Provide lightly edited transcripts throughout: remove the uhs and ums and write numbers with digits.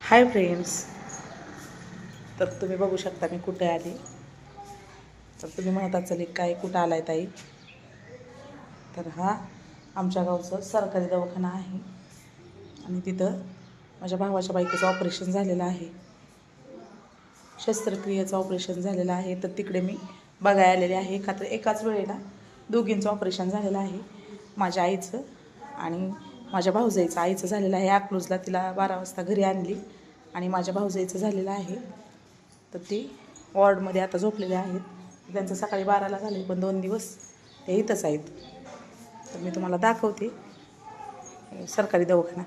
Hi friends. तर तुम्ही बघू शकता मी कुठे आले. तर तुम्ही म्हणता चल काय कुठं आलाय ताई. तर हा आमच्या गावचा सरकारी दवाखाना आहे आणि तिथं माझ्या भावाच्या बायकोचं ऑपरेशन झालेलं आहे, शस्त्रक्रियेचं ऑपरेशन झालेलं आहे. तर तिकडे मी बघायला आलेले आहे. का तर एकाच वेळेला दोघींचं ऑपरेशन झालेलं आहे, माझ्या आईचं आणि माझ्या भाऊजाईचं. आईचं झालेलं आहे अकलूजला, तिला 12 वाजता घरी आणली, आणि माझ्या भाऊजाईचं झालेलं आहे. तर ते वॉर्डमध्ये आता झोपलेले आहेत. त्यांचं सकाळी 12ला झाले, पण 2 दिवस ते इथंच आहेत. तर मी तुम्हाला दाखवते सरकारी दवाखाना.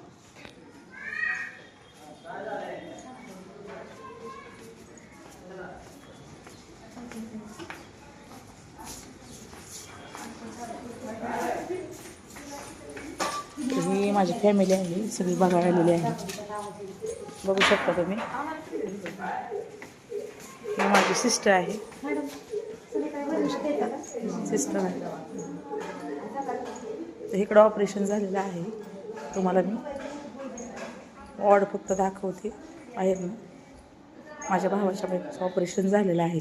ही माझी फॅमिली आहे, सगळी बघायला आलेली आहे. बघू शकता तुम्ही. ही माझी सिस्टर आहे, सिस्टर आहे. तर इकडं ऑपरेशन झालेलं आहे. तुम्हाला मी वॉर्ड फक्त दाखवते बाहेरनं. माझ्या भावाच्या बायकोचं ऑपरेशन झालेलं आहे.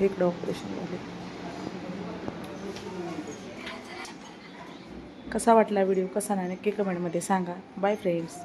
इकडं ऑपरेशन झाले. कसा वाटला व्हिडिओ, कसा नाही नक्की कमेंटमध्ये सांगा. Bye friends.